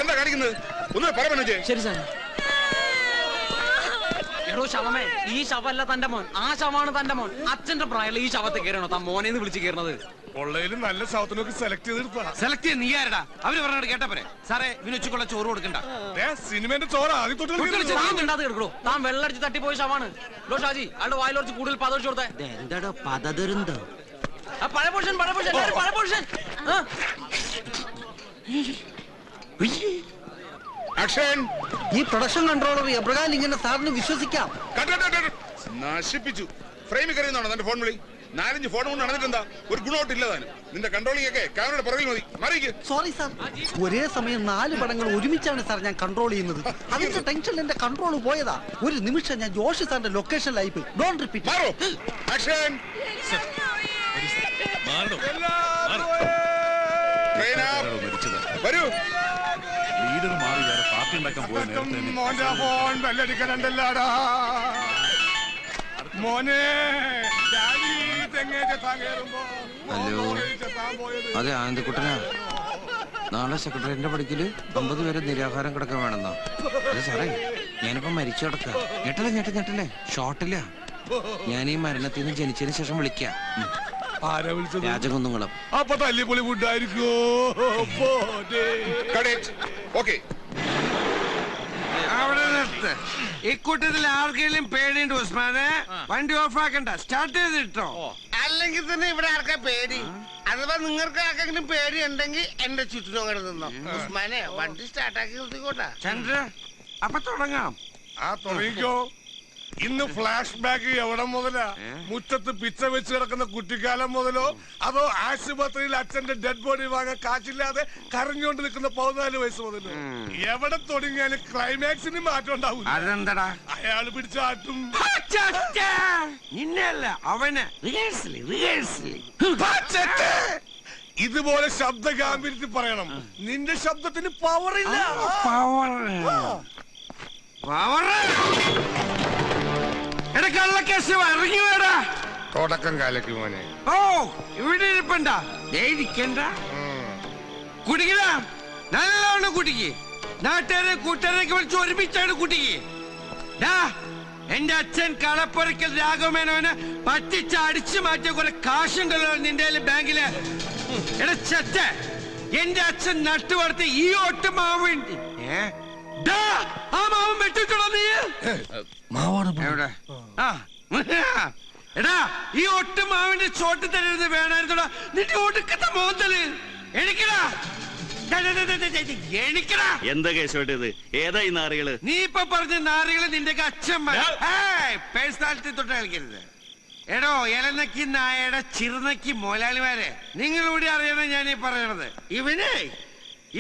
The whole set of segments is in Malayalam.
എന്താ കാണിക്കുന്നത്? ഒന്ന് പറയാ. ശരി സാർ. എടോ ശവമേ, ഈ ശവല്ല തന്റെ മോൻ, ആ ശവമാണ് തന്റെ മോൻ. അച്ഛന്റെ പ്രായം ഈ ശവത്തെ കയറണോ താൻ മോനെന്ന് വിളിച്ച് കയറുന്നത്? കൊള്ളയിലും നല്ല ശവത്തിനൊക്കെ സെലക്ട് ചെയ്തെടുത്താ. സെലക്ട് ചെയ്ത് നീ ആരടാ? അവര് പറഞ്ഞോട് കേട്ടപ്പോരെ. സാറേ ഇവന് ഉച്ചക്കുള്ള ചോറ് കൊടുക്കണ്ട. സിനിമന്റെ ചോറ് ആദ്യം കേൾക്കണോ? താൻ വെള്ളടിച്ച് തട്ടിപ്പോയി ശവാണ്. ലോ ഷാജി, അയാളുടെ വായിൽ കുറച്ച് കൂടുതൽ പതടിച്ചു കൊടുത്തേ. എന്താടോ പതതെരുന്തോ? പഴയ പോർഷൻ ഈ പ്രൊഡക്ഷൻ കൺട്രോളർ എബ്രഹാം ഇങ്ങനെ സാറിന് വിശ്വസിക്കാം? നശിപ്പിച്ചു. ഫ്രെയിമിൽ കറിയുന്നതാണോ തന്റെ ഫോൺ വിളി? 4-5 ഫോൺ കൊണ്ട് നടന്നിട്ടെന്താ? ഒരു ഗുണമായിട്ടില്ല താനും. നിന്റെ കൺട്രോളിംഗ് ഒക്കെ ക്യാമറയുടെ പുറകിൽ മതി. മറിയിക്ക്. സോറി സാർ, ഒരേ സമയം 4 പടങ്ങൾ ഒരുമിച്ചാണ് സാർ ഞാൻ കൺട്രോൾ ചെയ്യുന്നത്. അതിന്റെ ടെൻഷൻ എന്റെ കൺട്രോൾ പോയതാ. ഒരു നിമിഷം ഞാൻ ജോഷി സാറിന്റെ ലൊക്കേഷനിലായി പോയി. Don't repeat. വരൂ. ലീഡർ മാറി വേറെ പാർട്ടി ഉണ്ടാക്കാൻ പോയ മോനെ. ഹലോ, അതെ ആനന്ദക്കുട്ടനാ. നാളെ സെക്രട്ടറിന്റെ പഠിക്കല് 50 പേരെ നിരാഹാരം കിടക്കാൻ വേണമെന്നാ. അതെ സാറേ, ഞാനിപ്പോ മരിച്ചു കിടക്ക. ഞെട്ടല്ലേ ഷോട്ടില്ല. ഞാൻ ഈ മരണത്തിൽ നിന്ന് ജനിച്ചതിന് ശേഷം വിളിക്കാം. രാജകുന്നുകുളം. അപ്പൊ തല്ലിപ്പൊളി ഫുഡായിരിക്കോ? ഇക്കൂട്ടത്തിൽ ആർക്കെങ്കിലും പേടിയുണ്ട് ഉസ്മാനെ? വണ്ടി ഓഫ് ആക്കണ്ട, സ്റ്റാർട്ട് ചെയ്തിട്ടോ. അല്ലെങ്കിൽ തന്നെ ഇവിടെ ആർക്കാ പേടി? അഥവാ നിങ്ങൾക്ക് ആർക്കെങ്കിലും പേടി ഉണ്ടെങ്കിൽ എന്റെ ചുറ്റിനും അങ്ങനെ നിന്നോ. ഉസ്മാനെ വണ്ടി സ്റ്റാർട്ടാക്കി നിർത്തിക്കോട്ടെ. ചന്ദ്ര, അപ്പൊ തുടങ്ങാം. തുടങ്ങിക്കോ. ഇന്ന് ഫ്ലാഷ് ബാക്ക് എവിടെ മുതലാ? മുറ്റത്ത് പിച്ച വെച്ച് കിടക്കുന്ന കുട്ടിക്കാലം മുതലോ, അതോ ആശുപത്രിയിൽ അച്ഛന്റെ ഡെഡ് ബോഡി വാങ്ങാൻ കാശില്ലാതെ കരഞ്ഞുകൊണ്ട് നിൽക്കുന്ന 14 വയസ്സ് മുതലോ? എവിടെ തുടങ്ങിയാലും ക്ലൈമാക്സിന് മാറ്റം ഉണ്ടാവും. അതെന്താടാ? അയാള് പിടിച്ചാട്ടും. നിന്നല്ല അവന്. ഇതുപോലെ ശബ്ദ ഗാംഭീര്യത്തിൽ പറയണം. നിന്റെ ശബ്ദത്തിന് പവറില്ല. തുടക്കം കാലക്ക് മോനെ. ഓ, ഇവിടെ ഇരിപ്പണ്ട. കുടിക്കല നല്ലോണം കുടിക്ക്. നാട്ടുകാരെ കൂട്ടുകാരൊക്കെ വിളിച്ച് ഒരുമിച്ചാണ് കുടിക്ക്. എന്റെ അച്ഛൻ കളപ്പുരക്കൽ രാഘവമേനോനെ പറ്റിച്ച് അടിച്ചു മാറ്റിയ കുറെ കാശും കല്ലോ നിന്റെ ബാങ്കില്. എടച്ചറ്റ, എന്റെ അച്ഛൻ നട്ടുവളർത്തി ഈ ഒട്ട് മാവ്. ആ മാവും വെട്ടിട്ടുണ്ടോ നീ? എടാ, ഈ ഒട്ട് മാവിന്റെ ചോട്ട് തരരുത് വേണമായിരുന്നോടാ നിന്റെ ഒടുക്കത്തെ മോന്തല്. എണിക്കടാ. എന്താ കേശവട്ടത്? ഏതാ ഈ നാറികള്? നീ ഇപ്പൊ പറഞ്ഞ നാറികള് നിന്റെ അച്ഛന്മാർ. പേഴ്സണാലിറ്റി തൊട്ട് കളിക്കരുത്. എടോ, ഇലനക്കി നായയുടെ ചിറുനക്കി മോലാളിമാരെ, നിങ്ങളൂടെ അറിയണം ഞാൻ ഈ പറയണത്.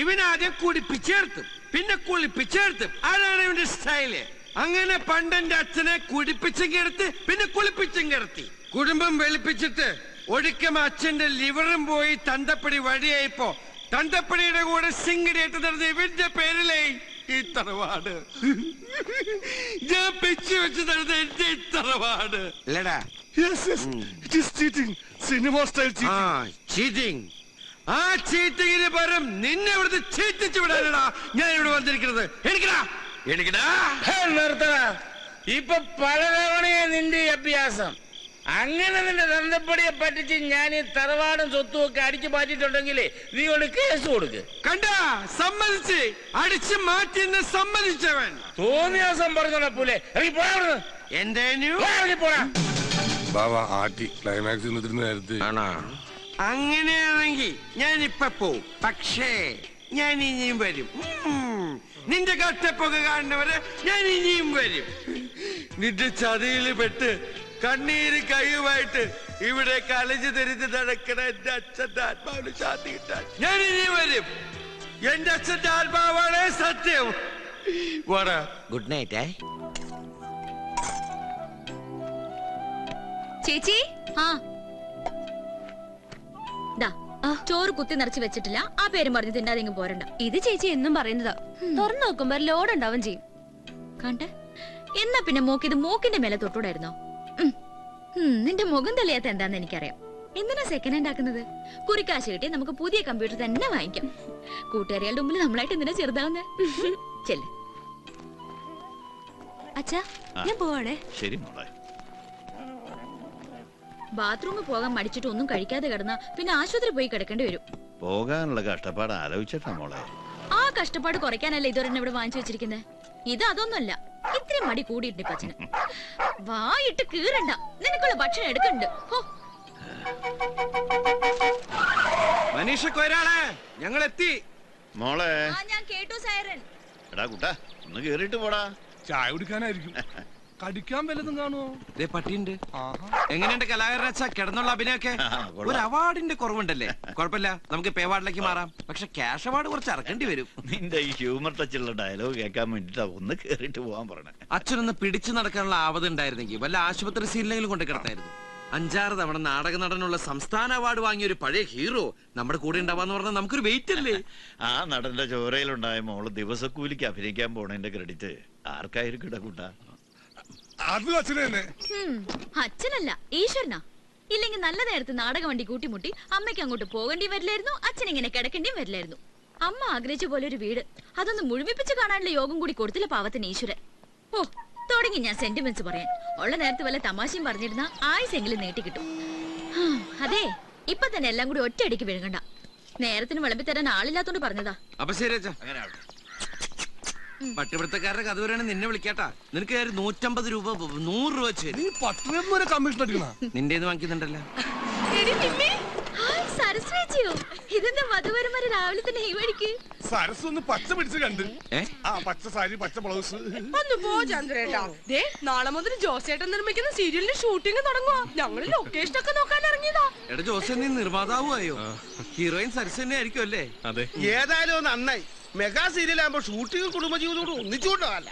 ഇവനാദ്യം കുടിപ്പിച്ചേർത്തും പിന്നെ കുളിപ്പിച്ചെടുത്തും. അതാണ് ഇവന്റെ സ്റ്റൈല്. അങ്ങനെ പണ്ടെന്റെ അച്ഛനെ കുടിപ്പിച്ചും കിടത്തി പിന്നെ കുളിപ്പിച്ചും കിടത്തി. കുടുംബം വെളുപ്പിച്ചിട്ട് ഒടുക്കം അച്ഛന്റെ ലിവറും പോയി തന്തപ്പടി വഴിയായിപ്പോ തന്തപ്പടിയുടെ കൂടെ സിംഗിടേറ്റ് നടന്ന ഇവന്റെ പേരിലേ ഈ തറവാട്. ഞാൻ പിച്ചു വെച്ച് നടന്ന എന്റെ ഈ തറവാട് അല്ലടാ. ചീറ്റിംഗ്. ആ ചീറ്റിങ്ങിന് പകരം നിന്നെ ഇവിടുത്തെ ചീറ്റിച്ചു വിടാനടാ ഞാൻ ഇവിടെ വന്നിരിക്കുന്നത്. നിർത്തടാ. ഇപ്പൊ പലതവണയാ നിന്റെ അഭ്യാസം. അങ്ങനെ നിന്റെ തന്തപ്പടിയെ പറ്റിച്ച് ഞാൻ ഈ തറവാടും സ്വത്തും ഒക്കെ അടിച്ചു മാറ്റിട്ടുണ്ടെങ്കിലേ നീ കൊണ്ട് കേസ് കൊടുക്ക്. കണ്ട, സമ്മതിച്ച് അടിച്ചു മാറ്റി സമ്മതിച്ചവൻ. തോന്നിയാസം പറഞ്ഞോളാ പോലെ എന്റെ അങ്ങനെയാണെങ്കിൽ ഞാൻ ഇപ്പൊ പോവും. പക്ഷേ ഞാൻ ഇനിയും വരും. നിന്റെ കഷ്ടപ്പൊക്കെ കാണുന്നവരെ ഞാൻ ഇനിയും വരും. നിന്റെ ചതിയിൽ പെട്ട് കണ്ണീര് കയ്യുമായിട്ട് ഇവിടെ കളിച്ചു തെരിഞ്ഞ് നടക്കണ എന്റെ അച്ഛന്റെ ആത്മാവിന് ശാന്തി കിട്ടാൻ ഞാൻ ഇനിയും വരും. എന്റെ അച്ഛന്റെ ആത്മാവാണ് സത്യം. Good night. ചേച്ചി, ചോറ് കുത്തി നിറച്ച് വെച്ചിട്ടില്ല. ആ പേരും പറഞ്ഞ് തിന്നാതെ പോരണ്ട. ഇത് ചേച്ചി എന്നും പറയുന്നതാ. തുറന്നു നോക്കുമ്പോ ലോഡ് ഉണ്ടാവും ചെയ്യും. കണ്ടേ? എന്നാ പിന്നെ മൂക്കിന്റെ മേലെ തൊട്ടൂടായിരുന്നോ? നിന്റെ മുഖം തെളിയാത്ത എന്താന്ന് എനിക്കറിയാം. എന്തിനാ സെക്കൻഡ് ഹാൻഡ് ആക്കുന്നത്? കുറിക്കാശ് കിട്ടി നമുക്ക് പുതിയ കമ്പ്യൂട്ടർ തന്നെ വാങ്ങിക്കാം. കൂട്ടുകാരികളുടെ മുമ്പിൽ നമ്മളായിട്ട് എന്തിനാ ചെറുതാവുന്നേ? ചെല്ല്. അച്ഛാ ഞാൻ പോവാണേ. ശരി മോളെ. ബാത്റൂമിൽ പോകാൻ മടിച്ചിട്ട് ഒന്നും കഴിക്കാതെ കിടന്നാ പിന്നെ ആശുപത്രി പോയി കിടക്കേണ്ടി വരും. പോകാനുള്ള കഷ്ടപ്പാട് ആലോചിച്ചിട്ടാ മോളെ. ആ കഷ്ടപ്പാട് കുറയ്ക്കാനല്ല ഇതുവരെ ഇവിടെ വാങ്ങിച്ചു വെച്ചിരിക്കുന്നത്. ഇത് അതൊന്നുമല്ല, ഇത്രയും മടി കൂടിയിട്ടുണ്ട് അച്ഛന്. വായിട്ട് കീറണ്ട, നിനക്കുള്ള ഭക്ഷണം എടുക്കണ്ട്. മനീഷക്ക് ഒരാളെ ഞങ്ങൾ എത്തി മോളെ. ഞാൻ കേട്ടു സൈറൻ. എടാ കുട്ടാ, ഒന്ന് കേറിയിട്ട് പോടാ. ചായ കുടിക്കാനായിരിക്കും. കടിക്കാൻ വല്ലതും കാണുമോ? പട്ടിയുണ്ട്. എങ്ങനെയുണ്ട് കലാകാരൻ കിടന്നുള്ള അഭിനയൊക്കെ? ഒരു അവാർഡിന്റെ കുറവുണ്ടല്ലേ? കുഴപ്പമില്ല, നമുക്ക് പേ അവാർഡിലേക്ക് മാറാം. പക്ഷെ ക്യാഷ് അവാർഡ് കുറച്ച് ഇറക്കേണ്ടി വരും. നിന്റെ ഈ ഹ്യൂമർ ടച്ചുള്ള ഡയലോഗ് കേൾക്കാൻ വേണ്ടിട്ടാ ഒന്ന് കേറിയിട്ട് പോവാൻ പറഞ്ഞേ. അച്ഛനൊന്ന് പിടിച്ചു നടക്കാനുള്ള ആവത് ഉണ്ടായിരുന്നെങ്കിൽ വല്ല ആശുപത്രി സീനിലെങ്കിലും കൊണ്ട് കിടത്തായിരുന്നു. 5-6 തവണ നാടക നടനുള്ള സംസ്ഥാന അവാർഡ് വാങ്ങിയ ഒരു പഴയ ഹീറോ നമ്മുടെ കൂടെ ഉണ്ടാവാന്ന് പറഞ്ഞാൽ നമുക്കൊരു വെയിറ്റ് അല്ലേ? ആ നടന്റെ ചോരയിലുണ്ടായ മോള് ദിവസക്കൂലിക്ക് അഭിനയിക്കാൻ പോണതിന്റെ ക്രെഡിറ്റ് ആർക്കായിരിക്കും കൂട്ടാ? അത് അച്ഛനെ തന്നെ. അച്ഛനല്ല, ഈശ്വരനാ. ഇല്ലെങ്കിൽ നല്ല നേരത്ത് നാടക വണ്ടി കൂട്ടിമുട്ടി അമ്മയ്ക്ക് അങ്ങോട്ട് പോകേണ്ടി വരില്ലായിരുന്നു, അച്ഛൻ ഇങ്ങനെ കിടക്കേണ്ടിയും വരില്ലായിരുന്നു. അമ്മ ആഗ്രഹിച്ച പോലെ ഒരു വീട്, അതൊന്ന് മുഴുമിപ്പിച്ച് കാണാനുള്ള യോഗം കൂടി കൊടുത്തില്ല പാവത്തിന് ഈശ്വരൻ. ഓ, തുടങ്ങി ഞാൻ സെന്റിമെന്റ്സ് പറയാൻ. ഉള്ള നേരത്ത് വല്ല തമാശയും പറഞ്ഞിരുന്ന ആയുസെങ്കിലും നീട്ടിക്കിട്ടും. അതെ, ഇപ്പൊ തന്നെ എല്ലാം കൂടി ഒറ്റയടിക്ക് വിഴുങ്ങണ്ട. നേരത്തിന് വിളമ്പിത്തരാൻ ആളില്ലാത്തോണ്ട് പറഞ്ഞതാ. അപ്പൊ ശരി അച്ഛാ. പട്ടിപിടുത്തക്കാരുടെ കഥ വരെയാണ് നിന്നെ വിളിക്കാട്ടാ. നിനക്ക് 150 രൂപ 100 രൂപ വെച്ച് നീ പട്ടണം വരെ കമ്മീഷൻ അടിക്കണ. നിന്റെ വാങ്ങിക്കുന്നുണ്ടല്ലോ. ഇതെന്താ വധുവരന്മാര് രാവിലെ തന്നെ ഈ വഴിക്ക്? സരസ് ഒന്ന് പച്ച പിടിച്ച് കണ്ട്. ആ പച്ച സാരി, പച്ച ബ്ലൗസ്. ഒന്ന് പോ ചന്ദ്രേട്ടാ. ദേ നാളെ മുതൽ ജോസേട്ടൻ നിർമ്മിക്കുന്ന സീരിയലിന്റെ ഷൂട്ടിംഗ് തുടങ്ങുവാ. ഞങ്ങള് ലൊക്കേഷൻ ഒക്കെ നോക്കാൻ ഇറങ്ങിയതാ. എടാ ജോസേ, നീ നിർമ്മാതാവുമായോ? ഹീറോയിൻ സരസ് തന്നെ ആയിരിക്കും അല്ലേ? അതെ. ഏതായാലും നന്നായി. മെഗാ സീരിയൽ ആകുമ്പോ ഷൂട്ടിംഗ് കുടുംബജീവിതോട് ഒന്നിച്ചുകൊണ്ടല്ല.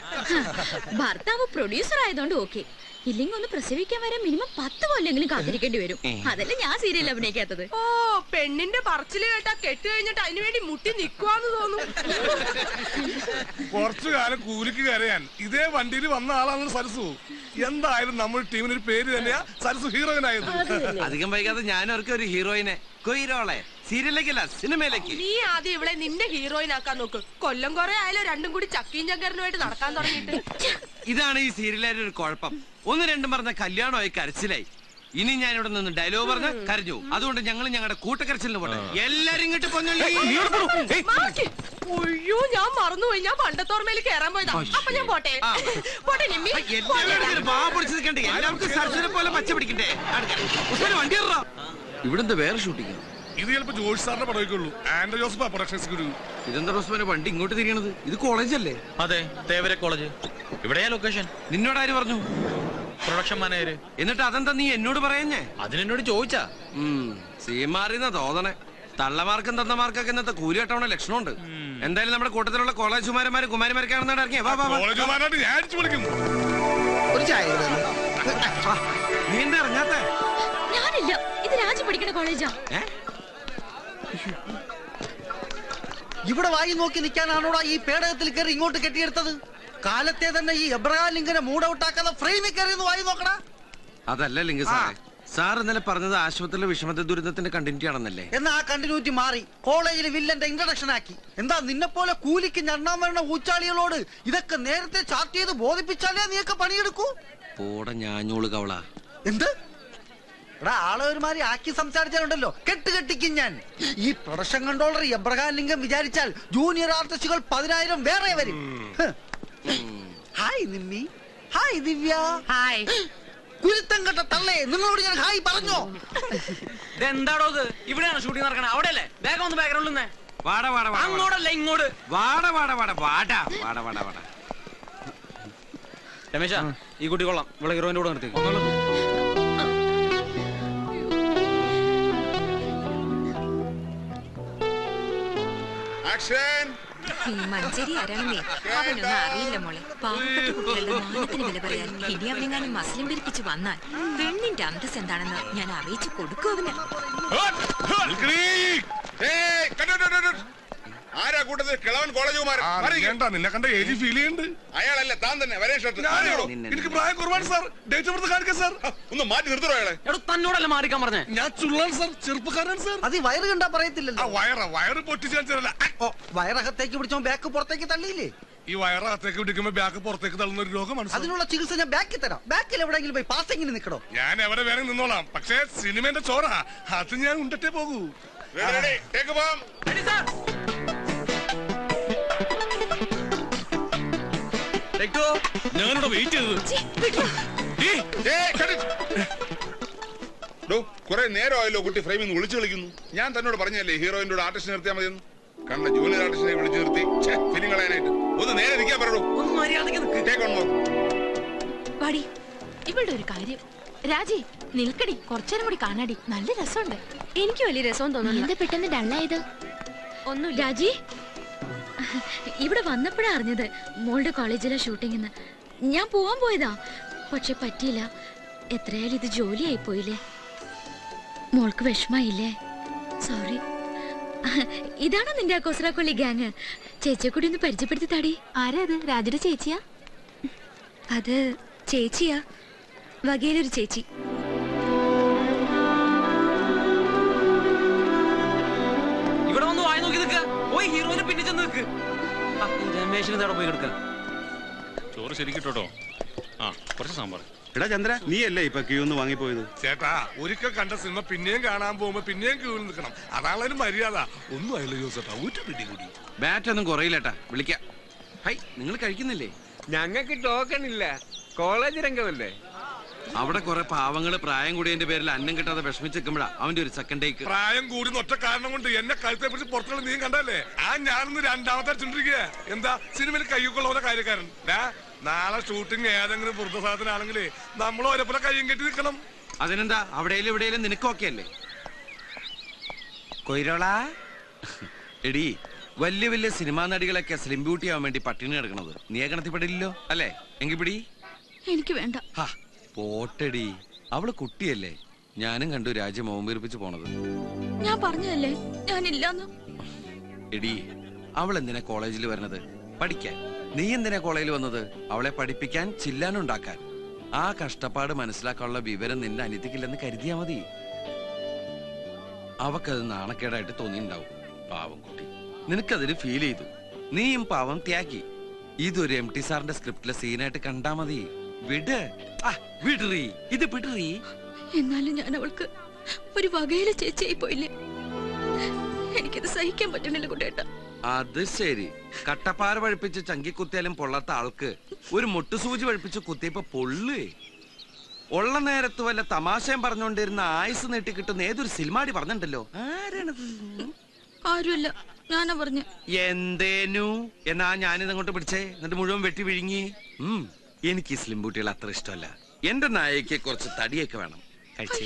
ഭർത്താവ് പ്രൊഡ്യൂസർ ആയതുകൊണ്ട് ഓക്കെ. ഇല്ലെങ്കിൽ ഒന്ന് പ്രസവിക്കാൻ വരെ മിനിമം 10 കൊല്ലെങ്കിലും കാത്തിരിക്കേണ്ടി വരും. അതല്ലേ ഞാൻ സീരിയൽ അഭിനയിക്കാത്തത്. ഓ, പെണ്ണിന്റെ പറച്ചില് കേട്ടാ കെട്ട് കഴിഞ്ഞിട്ട് അതിനുവേണ്ടി മുട്ടി നിക്കുവാന്ന് തോന്നുന്നു. കുറച്ചു കാലം കൂലിക്ക് കരയാൻ ഇതേ വണ്ടിയിൽ വന്ന ആളാണ് സരസു. എന്തായാലും നമ്മുടെ ടീമിന് ഒരു പേര് തന്നെയാ സരസു ഹീറോയിനായത്. അധികം വൈകാതെ ഞാനവർക്ക് ഒരു ഹീറോയിനെ കൊയ്റോളെ സീരിയലിലേക്കല്ല സിനിമയിലേക്ക്. നീ ആദ്യം ഇവിടെ നിന്റെ ഹീറോയിൻ ആക്കാൻ നോക്ക്. കൊല്ലം കുറെ ആയാലും രണ്ടും കൂടി ചക്കീം ചങ്കരനുമായിട്ട് നടക്കാൻ തുടങ്ങിയിട്ട്. ഇതാണ് ഈ സീരിയലിന്റെ ഒരു കുഴപ്പം. 1-2 പറഞ്ഞ കല്യാണമായി കരച്ചിലായി. ഇനി ഞാൻ ഇവിടെ നിന്ന് ഡയലോഗ് പറഞ്ഞ് കരഞ്ഞു. അതുകൊണ്ട് ഞങ്ങൾ ഞങ്ങളുടെ കൂട്ടക്കരച്ചിലിന് പോട്ടെ. എല്ലാരും ഇങ്ങോട്ട് ഒയ്യോ, ഞാൻ മറന്നുപോയി. ഞാൻ പണ്ടത്തോർമയിൽ കയറാൻ പോയതാ. അപ്പൊ ഞാൻ പോട്ടെ. പോട്ടെ നിമ്മി. എല്ലാവർക്കും സരസിനെ പോലെ പച്ച പിടിക്കണ്ടേ? വണ്ടി ഇവിടെന്താ വേറെ ഷൂട്ടിംഗ്? ഇത് ചിലപ്പോ ജോഷി സാറിന്റെ പടവയ്ക്കുള്ളൂ. ആൻഡ്രോ ജോസഫ് പ്രൊഡക്ഷൻസ് ഗുരു. ഇതെന്താ റോസ്മാനെ വണ്ടി ഇങ്ങോട്ട് തിരിയണത്? ഇത് കോളേജല്ലേ? അതെ, തേവര കോളേജ്. ഇവിടെയാ ലൊക്കേഷൻ. നിന്നോട് ആര് പറഞ്ഞു? Production manager. എന്നിട്ട് അതെന്താ നീ എന്നോട് പറയുന്നേ? അതിനെന്നോട് ചോദിച്ചാ. സീമാറിന്ന തോന്നണേ. തള്ളമാർക്കും തന്നമാർക്കൊക്കെ ഇന്നത്തെ കൂലി കെട്ടവണ ലക്ഷണമുണ്ട്. എന്തായാലും നമ്മുടെ കൂട്ടത്തിലുള്ള കോളേജ് കുമാരന്മാരും കുമാരിമാരൊക്കെയാണെന്നാണ് ഇറങ്ങിയ. ഒരു ചായ നീ എന്താ ഇറങ്ങാത്ത? ഞാനില്ല, ഇത് രാജി പഠിക്കണ കോളേജാ. ഇവിടെ വായി നോക്കി നിൽക്കാനാണോടാ ഈ പേടകത്തിൽ കയറി ഇങ്ങോട്ട് കെട്ടിയെടുത്തത്? കാലത്തെ തന്നെ ഈ എബ്രഹാം ലിങ്കനെ മൂഡ് ഔട്ട് ആക്കാതെ ഫ്രെയിമിൽ കയറി വായി നോക്കടാ. അതല്ല ലിംഗ സാറേ, സാർ ഇന്നലെ പറഞ്ഞത് ആശുപത്രിയിലെ വിഷമത്തെ ദുരിതത്തിന്റെ കണ്ടിന്യൂറ്റി ആണെന്നല്ലേ? എന്നാ ആ കണ്ടിന്യൂറ്റി മാറി കോളേജിൽ വില്ലന്റെ ഇൻട്രഡക്ഷൻ ആക്കി. എന്താ നിന്നെ പോലെ കൂലിക്ക് ഞണ്ണാൻ വരുന്ന ഊച്ചാളികളോട് ഇതൊക്കെ നേരത്തെ ചാർട്ട് ചെയ്ത് ബോധിപ്പിച്ചാലേ നീയൊക്കെ പണിയെടുക്കൂ. പോടെ ഞാഞ്ഞോള് കവള. എന്ത് എടാ, ആളെ ഒരുമാതിരി ആക്കി സംസാരിച്ചാലുണ്ടല്ലോ കെട്ടിക്കും ഞാൻ. ഈ പ്രൊഡക്ഷൻ കൺട്രോളർ എബ്രഹാം ലിംഗം വിചാരിച്ചാൽ ജൂനിയർ ആർട്ടിസ്റ്റുകൾ 10,000 വേറെ വരും. ഹായ് നിമ്മി. ഹായ് ദിവ്യ. ഹായ് കുരുത്തം കെട്ട തള്ളേ, നിങ്ങളോട് ഞാൻ ഹായ് പറഞ്ഞോ? എന്താടോ ഇത്? ഇവിടെയാണ് ഷൂട്ടിംഗ് നടക്കണേ. അവിടെയല്ലേ? വേഗം ഒന്ന് ബാക്ക്ഗ്രൗണ്ടിൽ വാട വാട അങ്ങോട്ടല്ല ഇങ്ങോട്ട്. വാട വാട വാട വാട വാട വാട വാട. രമേശ, ഈ കുട്ടി കൊള്ളാം. ഇവിടെ ഹീറോയിന്റെ കൂടെ നിർത്തി. മഞ്ചേരി ആരാണെന്നേ അവനൊന്നും അറിയില്ല മോളെ. പാവപ്പെട്ട കുട്ടികളുടെ മാനത്തിന് വില പറയാൻ ഇനി അവനെങ്ങാനും മസ്ലിം പിരിപ്പിച്ച് വന്നാൽ പെണ്ണിന്റെ അന്തസ് എന്താണെന്ന് ഞാൻ അറിയിച്ചു കൊടുക്കും അവന്. ആരാ കൂട്ടത്തിൽ കിളവൻ കോളേജുമാരൻ? നിന്നെ കണ്ട ഏജ് ഫീൽ ചെയ്യുന്നുണ്ട്. അയാളല്ല, താൻ തന്നെ. വരേ ഷർട്ട്. എനിക്ക് പ്രായം കുറവാണ് സാർ. ഡേറ്റ് ഓഫ് ബർത്ത് കാണിക്കാം സാർ. ഒന്ന് മാറ്റി നിർത്തോ അയാളെ. തന്നോടല്ല മാറിക്കാൻ പറഞ്ഞേ. ഞാൻ ചുള്ളാൻ സാർ, ചെറുപ്പക്കാരൻ സാർ. അത് വയറ് കണ്ടാ പറയത്തില്ലല്ലോ. വയറ് പൊട്ടിച്ചല്ല. വയറകത്തേക്ക് പിടിച്ചോ ബാക്ക് പുറത്തേക്ക് തള്ളിയില്ലേ? ഈ വയറകത്തേക്ക് പിടിക്കുമ്പോ ബാക്ക് പുറത്തേക്ക് തള്ളുന്ന ഒരു രോഗമാണ്. അതിനുള്ള ചികിത്സ ഞാൻ ബാക്കിൽ തരാം. ബാക്കിൽ എവിടെയെങ്കിലും പോയി പാസിങ്ങിന് നിൽക്കണോ? ഞാൻ എവിടെ വേറെ നിന്നോളാം. പക്ഷേ സിനിമന്റെ ചോറ അത് ഞാൻ ഉണ്ടേ പോകൂ. ഞാനിവിടെ വെയിറ്റ് കുറെ നേരമായല്ലോ കുട്ടി ഫ്രെയിമിൽ നിന്ന് വിളിച്ചു കളിക്കുന്നു. ഞാൻ തന്നോട് പറഞ്ഞല്ലേ ഹീറോയിന്റെ കൂടെ ആർട്ടിസ്റ്റ് നിർത്തിയാൽ മതിയെന്ന്. കണ്ട ജൂനിയർ ആർട്ടിസ്റ്റിനെ വിളിച്ചു നിർത്തി ഫിലിം കളയാനായിട്ട്. ഒന്ന് നേരെ നിൽക്കാൻ പറയൂ. പാടി ഇവളുടെ ഒരു കാര്യം. രാജി നിൽക്കടി, കുറച്ചേരം കൂടി കാണാടി. നല്ല രസമുണ്ട്. എനിക്ക് വലിയ രസം തോന്നുന്നു. എന്താ പെട്ടെന്ന് ഡള്ളായത്? ഒന്നും രാജി ഇവിടെ വന്നപ്പോഴാ അറിഞ്ഞത് മോളുടെ കോളേജിലെ ഷൂട്ടിംഗ്. ഞാൻ പോവാൻ പോയതാ, പക്ഷെ പറ്റിയില്ല. എത്രയായാലും ഇത് ജോലിയായി പോയില്ലേ. മോൾക്ക് വിഷമായില്ലേ? സോറി. ഇതാണോ നിന്റെ കൊസ്രാക്കൊള്ളി ഗ്യാങ്? ചേച്ചിയെ കൂടി ഒന്ന് പരിചയപ്പെടുത്തി താടി. ആരാ അത്? രാജയുടെ ചേച്ചിയാ? അത് ചേച്ചിയാ, വകയിലൊരു ചേച്ചി. ഇവിടെ വന്ന് വായി നോക്കി നിൽക്കുക. പോയി ഹീറോയിനെ പിന്നെ ചെന്ന് നിൽക്ക്. രമേശിന് തേടെ പോയി കിടക്ക. ചോറ് ശരിക്കിട്ടോ. ആ കുറച്ച് സാമ്പാർ. എടാ ചന്ദ്ര, നീ അല്ലേ ഇപ്പൊ ക്യൂന്ന് വാങ്ങിപ്പോയത്? ചേട്ടാ, ഒരിക്കൽ കണ്ട സിനിമ പിന്നെയും കാണാൻ പോകുമ്പോ പിന്നെയും ക്യൂവിൽ നിൽക്കണം. അതാണൊരു മര്യാദ. ഒന്നും ആയില്ല ജോസേട്ടാ, ഊറ്റ പിടി കൂടി. ബാറ്റ് ഒന്നും കുറയില്ലട്ടാ, വിളിക്കാം. ഹൈ, നിങ്ങൾ കഴിക്കുന്നില്ലേ? ഞങ്ങൾക്ക് ടോക്കൺ ഇല്ല, കോളേജ് രംഗമല്ലേ. അവിടെ കുറെ പാവങ്ങള് പ്രായം കൂടിയതിന്റെ പേരിൽ അന്നം കിട്ടാതെ വിഷമിച്ചിരിക്കുമ്പോഴാ അവന്റെ ഒരു സെക്കൻഡ് ടേക്ക്. പ്രായം കൂടി ഒറ്റ കാരണം കൊണ്ട് എന്നെ കഴുത്തെ പിടിച്ച് പുറത്തുള്ള നീ കണ്ടല്ലേ? ഞാനൊന്ന് രണ്ടാമത്തെ അടിച്ചോണ്ടിരിക്കുക. എന്താ സിനിമയിൽ കയ്യൊക്കെയുള്ള കാര്യക്കാരൻ. നാളെ ഷൂട്ടിംഗ് ഏതെങ്കിലും വൃദ്ധസാധനാണെങ്കിലേ നമ്മൾ ഓരോപ്പോലെ കയ്യും കെട്ടി നിൽക്കണം. അതിനെന്താ, അവിടെയും ഇവിടെയും നിനക്കൊക്കെ അല്ലേ കൊയിരോളാ? എടി, വലിയ വലിയ സിനിമാ നടികളൊക്കെ സ്ലിം ബ്യൂട്ടി ആവാൻ വേണ്ടി പട്ടിണി കിടക്കണത് നീ ഗണത്തിൽപ്പെടില്ലല്ലോ അല്ലേ? എങ്കിൽ പിടി. എനിക്ക് വേണ്ട. പോട്ടടി, അവള് കുട്ടിയല്ലേ. ഞാനും കണ്ടു രാജ്യം മോമ്പീർപ്പിച്ച് പോണത്. ഞാൻ പറഞ്ഞതല്ലേ ഞാനില്ലാന്ന്. എടി, അവൾ എന്തിനാ കോളേജിൽ വരണത്? പഠിക്കാൻ. നീ എന്തിനാ കോളേജിൽ വന്നത്? അവളെ പഠിപ്പിക്കാൻ, ചില്ലാനുണ്ടാക്കാൻ. ആ കഷ്ടപ്പാട് മനസ്സിലാക്കാനുള്ള വിവരം നിന്റെ അനിയത്തിക്കില്ലെന്ന് കരുതിയാ മതി. അവക്കത് നാണക്കേടായിട്ട് തോന്നിണ്ടാവും. പാവം കുട്ടി, നിനക്കതിന് ഫീൽ ചെയ്തു. നീയും പാവം ത്യാഗി. ഇതൊരു MT സാറിന്റെ സ്ക്രിപ്റ്റിലെ സീനായിട്ട് കണ്ടാ മതി. വിട്, വിടറി, ഇത് വിടറി. എന്നാലും ഞാൻ അവൾക്ക് ഒരു വകയിലെ ചേച്ചിയായി പോയില്ലേ. എനിക്കത് സഹിക്കാൻ പറ്റണില്ല കുട്ടേട്ടാ. അത് ശരി, കട്ടപ്പാറ പഴിപ്പിച്ച് ചങ്കിക്കുത്തിയാലും പൊള്ളാത്ത ആൾക്ക് ഒരു മുട്ടുസൂചി പഴിപ്പിച്ച് കുത്തിയപ്പോ പൊള്ളുവേ. ഉള്ള നേരത്ത് വല്ല തമാശയും പറഞ്ഞുകൊണ്ടിരുന്ന ആയുസ് നീട്ടി കിട്ടുന്ന ഏതൊരു സിനിമാടി പറഞ്ഞിട്ടുണ്ടല്ലോ. ആരാണത്? ആരുമല്ല, ഞാനാ പറഞ്ഞ. എന്തേനു? എന്നാ ഞാനിതങ്ങോട്ട് പിടിച്ചേ, എന്നിട്ട് മുഴുവൻ വെട്ടി വിഴുങ്ങി. എനിക്ക് സ്ലിം ബൂട്ടികൾ അത്ര ഇഷ്ടമല്ല. എന്റെ നായക്ക് കുറച്ച് തടിയൊക്കെ വേണം. കഴിച്ചേ.